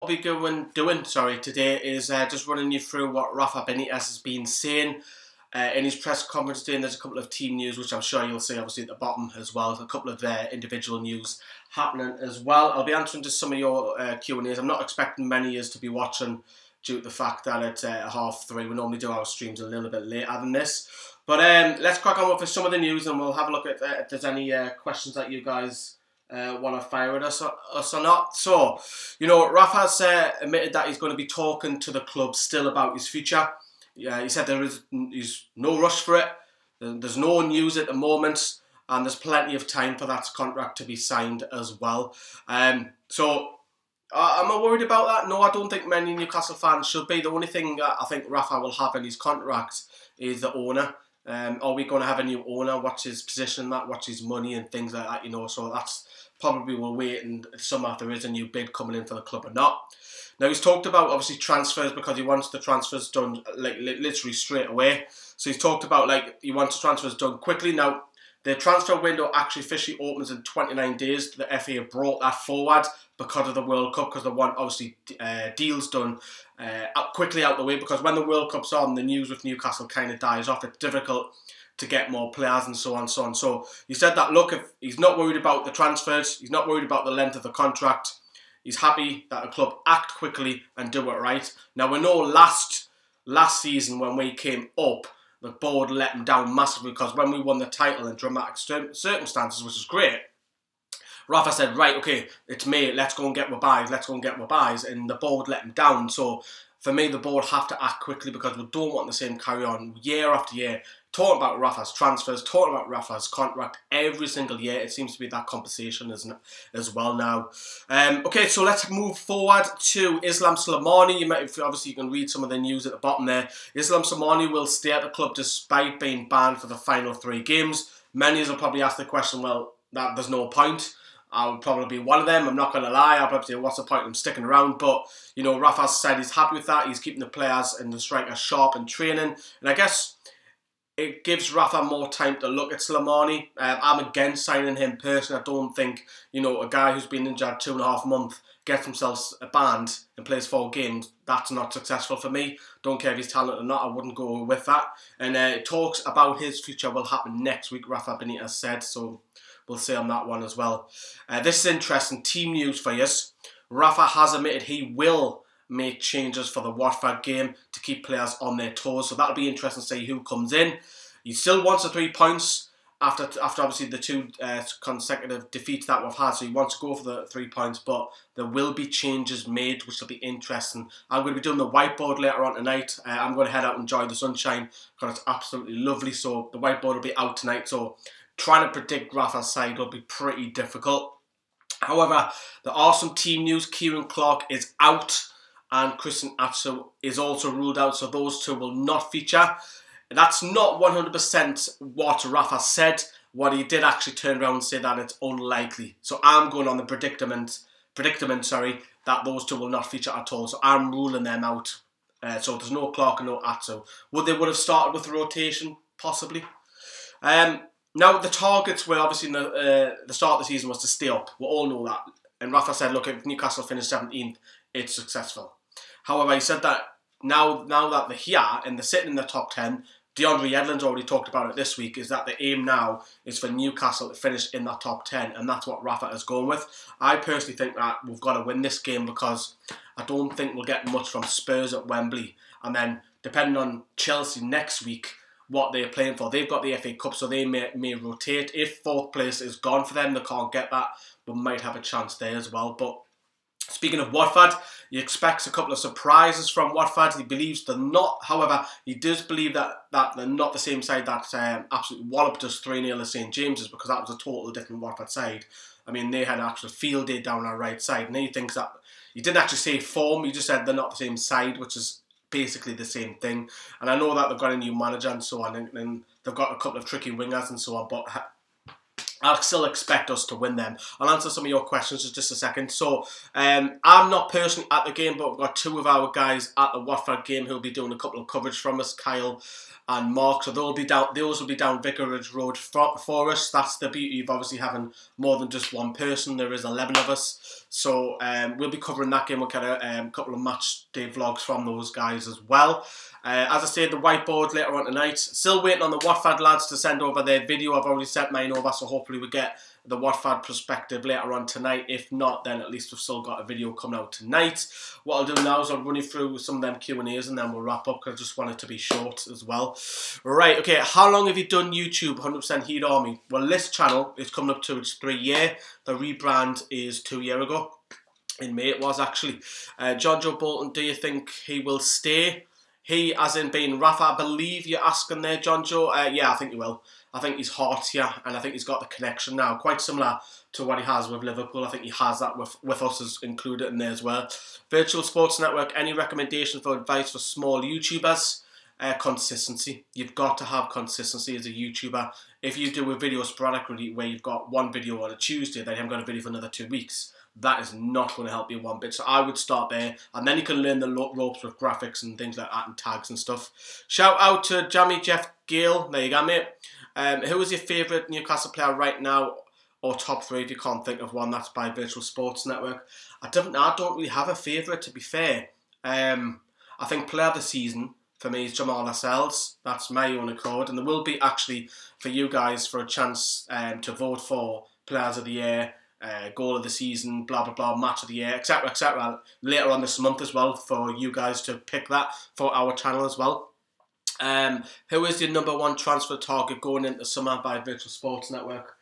What we'll be doing today is just running you through what Rafa Benitez has been saying in his press conference today. And there's a couple of team news, which I'm sure you'll see obviously at the bottom as well. A couple of individual news happening as well. I'll be answering just some of your Q&As. I'm not expecting many of you to be watching due to the fact that it's 3:30. We normally do our streams a little bit later than this. But let's crack on with some of the news, and we'll have a look at if there's any questions that you guys want to fire at us or not. So, you know, Rafa's admitted that he's going to be talking to the club still about his future. He said there's no rush for it. There's no news at the moment, and there's plenty of time for that contract to be signed as well. So, am I worried about that? No, I don't think many Newcastle fans should be. The only thing that I think Rafa will have in his contract is the owner. Are we going to have a new owner? What's his position? What's his money and things like that? You know, so that's probably we'll wait and summer if there is a new bid coming in for the club or not. Now he's talked about obviously transfers because he wants the transfers done like literally straight away. So he's talked about like he wants the transfers done quickly. Now the transfer window actually officially opens in 29 days. The FA have brought that forward because of the World Cup, because they want obviously deals done quickly out the way, because when the World Cup's on, the news with Newcastle kind of dies off. It's difficult to get more players and so on and so on. So he said that, look, if he's not worried about the transfers, he's not worried about the length of the contract, he's happy that the club act quickly and do it right. Now we know last season when we came up, the board let him down massively, because when we won the title in dramatic circumstances, which is great, Rafa said, right, okay, it's May, let's go and get Wabais, and the board let him down. So for me, the board have to act quickly, because we don't want the same carry on year after year, talking about Rafa's transfers, talking about Rafa's contract every single year. It seems to be that conversation as well now. Okay, so let's move forward to Islam Slimani. Obviously you can read some of the news at the bottom there. Islam Slimani will stay at the club despite being banned for the final 3 games. Many will probably ask the question, well, there's no point. I would probably be one of them. I'm not going to lie. I'll probably say, what's the point of him sticking around? But, you know, Rafa said he's happy with that. He's keeping the players and the strikers sharp in training. And I guess it gives Rafa more time to look at Slimani. I'm against signing him personally. I don't think, you know, a guy who's been injured 2.5 months gets himself banned and plays 4 games. That's not successful for me. Don't care if he's talented or not. I wouldn't go with that. And it talks about his future will happen next week, Rafa Benitez said. So we'll see on that one as well. This is interesting. Team news for you. Rafa has admitted he will make changes for the Watford game to keep players on their toes. So that'll be interesting to see who comes in. He still wants the 3 points after obviously the 2 consecutive defeats that we've had. So he wants to go for the 3 points, but there will be changes made, which will be interesting. I'm going to be doing the whiteboard later on tonight. I'm going to head out and enjoy the sunshine because it's absolutely lovely. So the whiteboard will be out tonight. So trying to predict Rafa's side will be pretty difficult. However, there are some team news. Kieran Clark is out and Christian Atsu is also ruled out. So those 2 will not feature. That's not 100% what Rafa said. What he did actually turn around and say that it's unlikely. So I'm going on the predicament, that those 2 will not feature at all. So I'm ruling them out. So there's no Clark and no Atsu. Would have started with the rotation? Possibly. Now, the targets were obviously in the start of the season was to stay up. We all know that. And Rafa said, look, if Newcastle finished 17th, it's successful. However, he said that now that they're here and they're sitting in the top 10, DeAndre Yedlin's already talked about it this week, is that the aim now is for Newcastle to finish in that top 10, and that's what Rafa is going with. I personally think that we've got to win this game, because I don't think we'll get much from Spurs at Wembley. And then, depending on Chelsea next week, what they're playing for. They've got the FA Cup, so they may rotate. If 4th place is gone for them, they can't get that, we might have a chance there as well. But speaking of Watford, he expects a couple of surprises from Watford. He believes they're not. However, he does believe that they're not the same side that absolutely walloped us 3-0 at St James's, because that was a total different Watford side. I mean, they had an actual field day down our right side, and he thinks that, he didn't actually say form, he just said they're not the same side, which is basically the same thing. And I know that they've got a new manager and so on, and they've got a couple of tricky wingers and so on, but I'll still expect us to win them. I'll answer some of your questions in just a second. So, I'm not personally at the game, but we've got 2 of our guys at the Watford game who'll be doing a couple of coverage from us, Kyle and Mark. So those will be down Vicarage Road for us. That's the beauty of obviously having more than just one person. There is 11 of us. So we'll be covering that game. We'll get a couple of match day vlogs from those guys as well. As I said, the whiteboard later on tonight. Still waiting on the Watford lads to send over their video. I've already sent mine over, so hopefully we get the Watford perspective later on tonight. If not, then at least we've still got a video coming out tonight. What I'll do now is I'll run you through some of them Q&As and then we'll wrap up, because I just want it to be short as well. Right, okay, how long have you done YouTube? 100% Heat Army. Well, this channel is coming up to its 3 year. The rebrand is 2 years ago. In May it was, actually. John Joe Bolton, do you think he will stay? He, as in being Rafa, I believe you're asking there, John Joe. Yeah, I think he will. I think he's hot here, and I think he's got the connection now, quite similar to what he has with Liverpool. I think he has that with us as included in there as well. Virtual Sports Network, any recommendation for advice for small YouTubers? Consistency. You've got to have consistency as a YouTuber. If you do a video sporadically where you've got one video on a Tuesday, then you haven't got a video for another 2 weeks, that is not going to help you one bit. So I would start there, and then you can learn the ropes with graphics and things like that and tags and stuff. Shout out to Jamie Jeff Gale. There you go, mate. Who is your favourite Newcastle player right now, or top 3 if you can't think of one? That's by Virtual Sports Network. I don't really have a favourite, to be fair. I think player of the season for me is Jamal Lascelles. That's my own accord, and there will be actually for you guys for a chance to vote for players of the year, goal of the season, blah blah blah, match of the year, etc. later on this month as well, for you guys to pick that for our channel as well. Who is your #1 transfer target going into summer by Virtual Sports Network?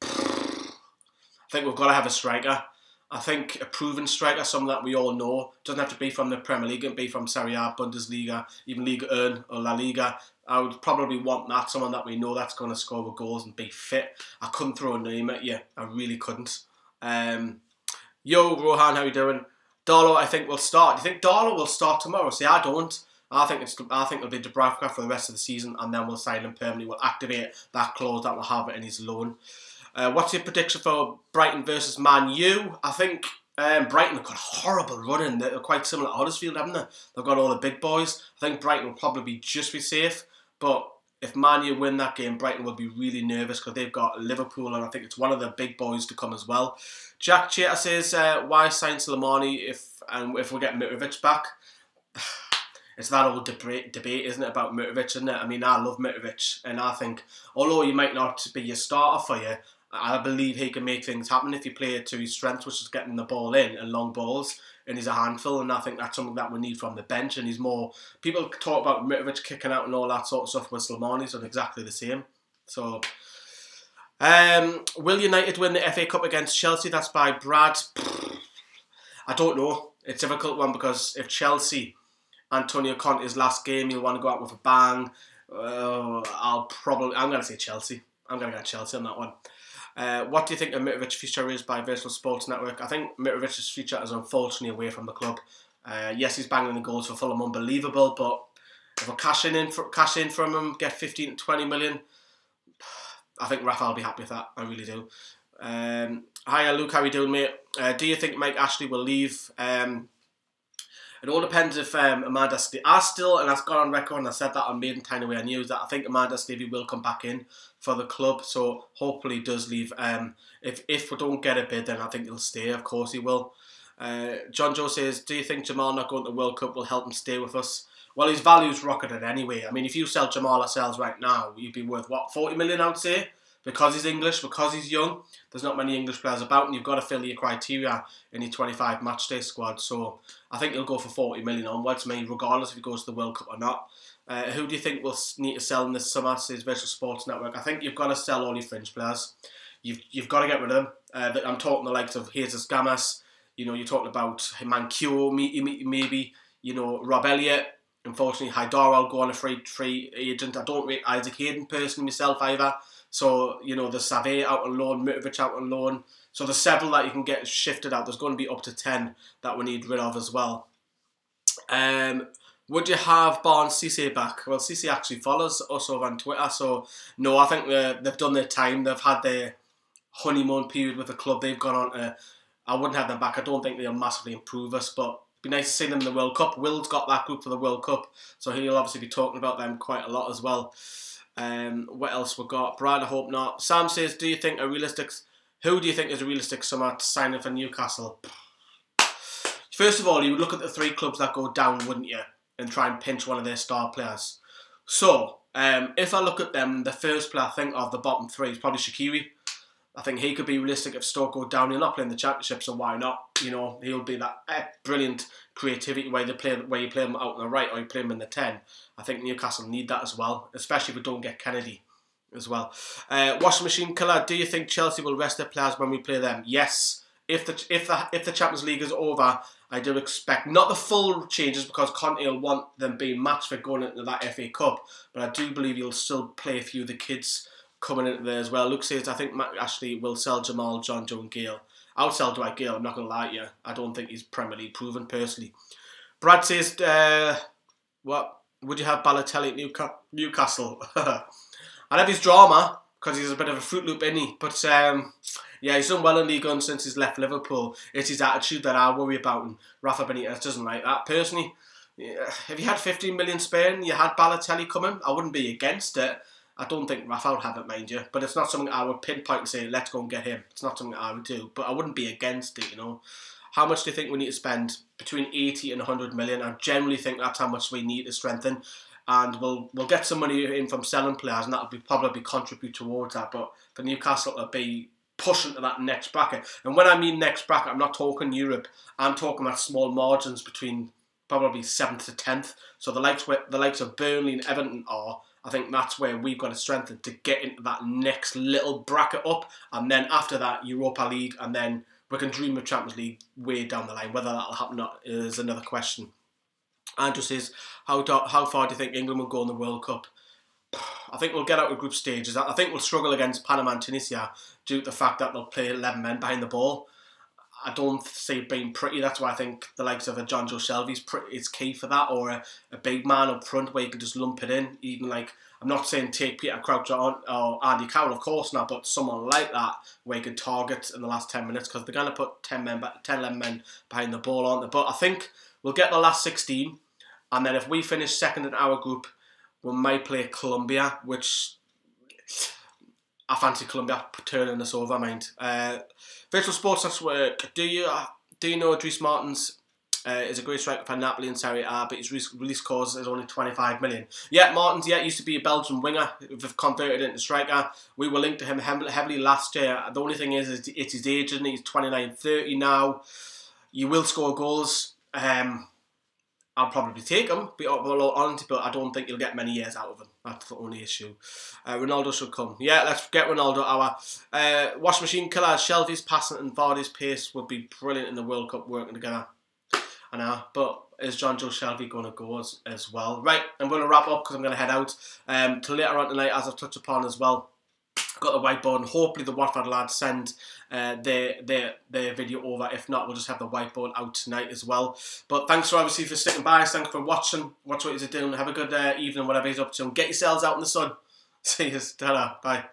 I think we've got to have a striker. I think a proven striker, someone that we all know. Doesn't have to be from the Premier League, it can be from Serie A, Bundesliga, even Liga 1 or La Liga. I would probably want that, someone that we know that's going to score with goals and be fit. I couldn't throw a name at you. I really couldn't. Yo, Rohan, how you doing? Darlow, I think will start. Do you think Darlow will start tomorrow? See, I don't. I think it'll be Dubravka for the rest of the season, and then we'll sign him permanently. We'll activate that clause that we'll have in his loan. What's your prediction for Brighton versus Man U? I think Brighton have got a horrible run in. They're quite similar to Huddersfield, haven't they? They've got all the big boys. I think Brighton will probably just be safe. But if Man U win that game, Brighton will be really nervous because they've got Liverpool, and I think it's one of the big boys to come as well. Jack Chater says, why sign Soleimani if we get Mitrovic back? It's that old debate, isn't it, about Mitrovic, isn't it? I mean, I love Mitrovic, and I think, although he might not be a starter for you, I believe he can make things happen if you play it to his strength, which is getting the ball in and long balls, and he's a handful, and I think that's something that we need from the bench, and he's more... People talk about Mitrovic kicking out and all that sort of stuff, with Soleimani's done exactly the same. So, will United win the FA Cup against Chelsea? That's by Brad. I don't know. It's a difficult one, because if Chelsea... Antonio Conte's last game, you'll want to go out with a bang. I'm going to say Chelsea. I'm going to get Chelsea on that one. What do you think of Mitrovic's future is by Virtual Sports Network? I think Mitrovic's future is unfortunately away from the club. Yes, he's banging the goals for Fulham, unbelievable, but if we cash in from him, get 15 to 20 million, I think Rafa will be happy with that. I really do. Hiya, Luke, how are you doing, mate? Do you think Mike Ashley will leave? It all depends if Amanda Stevie... and I've gone on record and I said that on Maiden Tiny Way News, that I think Amanda Stevie will come back in for the club, so hopefully he does leave. If we don't get a bid, then I think he'll stay, of course he will. John Joe says, do you think Jamal not going to the World Cup will help him stay with us? Well, his value's rocketed anyway. I mean, if you sell Jamal Lascelles right now, you'd be worth, what, 40 million, I would say? Because he's English, because he's young, there's not many English players about, and you've got to fill your criteria in your 25 matchday squad. So I think he'll go for 40 million onwards, regardless if he goes to the World Cup or not. Who do you think will need to sell in this summer, says Virtual Sports Network? I think you've got to sell all your fringe players. You've got to get rid of them. I'm talking the likes of Jesus Gamas. You know, you're talking about Mankio, maybe. You know, Rob Elliott. Unfortunately, Haidar will go on a free agent. I don't rate Isaac Hayden personally myself either. So, you know, there's Save out on loan, Mitrovic out on loan. So there's several that you can get shifted out. There's going to be up to 10 that we need rid of as well. Would you have Barnes Cisse back? Well, Cisse actually follows us over on Twitter. So, no, I think they've done their time. They've had their honeymoon period with the club. They've gone on to... I wouldn't have them back. I don't think they'll massively improve us, but it'd be nice to see them in the World Cup. Will's got that group for the World Cup, so he'll obviously be talking about them quite a lot as well. What else we got? Brad, I hope not. Sam says, do you think a realistic Who do you think is a realistic summer to sign in for Newcastle? First of all, you would look at the 3 clubs that go down, wouldn't you? And try and pinch one of their star players. So, if I look at them, the first player I think of the bottom 3 is probably Shaqiri. I think he could be realistic if Stoke go down. He'll not play in the Championship, so why not? You know, he'll be that brilliant creativity where you play him out on the right or you play him in the 10. I think Newcastle need that as well, especially if we don't get Kennedy as well. Washing machine killer. Do you think Chelsea will rest their players when we play them? Yes. If the Champions League is over, I do expect not the full changes because Conte will want them being match fit going into that FA Cup, but I do believe he'll still play a few of the kids coming into there as well. Luke says, I think Matt Ashley will sell Jamal, John Joe and Gale. I'll sell Dwight Gale, I'm not going to lie to you. I don't think he's Premier League proven personally. Brad says, what? Would you have Balotelli at Newcastle? I'd have his drama, because he's a bit of a Fruit Loop, isn't he? But yeah, he's done well in League One since he's left Liverpool. It's his attitude that I worry about, and Rafa Benitez doesn't like that. Personally, if you had 15 million Spain, you had Balotelli coming, I wouldn't be against it. I don't think Rafa would have it, mind you, but it's not something I would pinpoint and say, let's go and get him. It's not something I would do, but I wouldn't be against it, you know. How much do you think we need to spend? Between 80 and 100 million. I generally think that's how much we need to strengthen, and we'll get some money in from selling players, and that'll probably contribute towards that. But for Newcastle to be pushing to that next bracket, and when I mean next bracket, I'm not talking Europe. I'm talking about small margins between probably 7th to 10th. So the likes of Burnley and Everton are. I think that's where we've got to strengthen to get into that next little bracket up, and then after that Europa League, and then we can dream of Champions League way down the line. Whether that'll happen or not is another question. Andrew says, how far do you think England will go in the World Cup? I think we'll get out of group stages. I think we'll struggle against Panama and Tunisia due to the fact that they'll play 11 men behind the ball. I don't see it being pretty. That's why I think the likes of a John Joe Shelby is key for that, or a big man up front where you can just lump it in. Even like, I'm not saying take Peter Crouch on or Andy Carroll, of course not, but someone like that where you can target in the last 10 minutes, because they're going to put 10 11 men behind the ball, aren't they? But I think we'll get the last 16, and then if we finish second in our group, we might play Colombia, which I fancy Colombia turning us over, mind. Virtual Sports Network. Do you know Dries Martins is a great striker for Napoli and Serie A, but his release clause is only 25 million. Yeah, Martins, yeah, used to be a Belgian winger. We've converted into striker. We were linked to him heavily last year. The only thing is it's his age, isn't he? He's 29, 30 now. You will score goals. I'll probably take him, be honest, but I don't think you'll get many years out of him. That's the only issue. Ronaldo should come. Yeah, let's get Ronaldo. Our washing machine killer, Shelby's passing and Vardy's pace would be brilliant in the World Cup working together. I know, but is John Joe Shelby going to go as well? Right, I'm going to wrap up because I'm going to head out. Till later on tonight, as I've touched upon as well, I've got the whiteboard, and hopefully the Watford lads send their video over. If not, we'll just have the whiteboard out tonight as well. But thanks obviously for sticking by. Thanks for watching. Watch what you're doing. Have a good evening, whatever you're up to. And get yourselves out in the sun. See you. Ta-ra. Bye.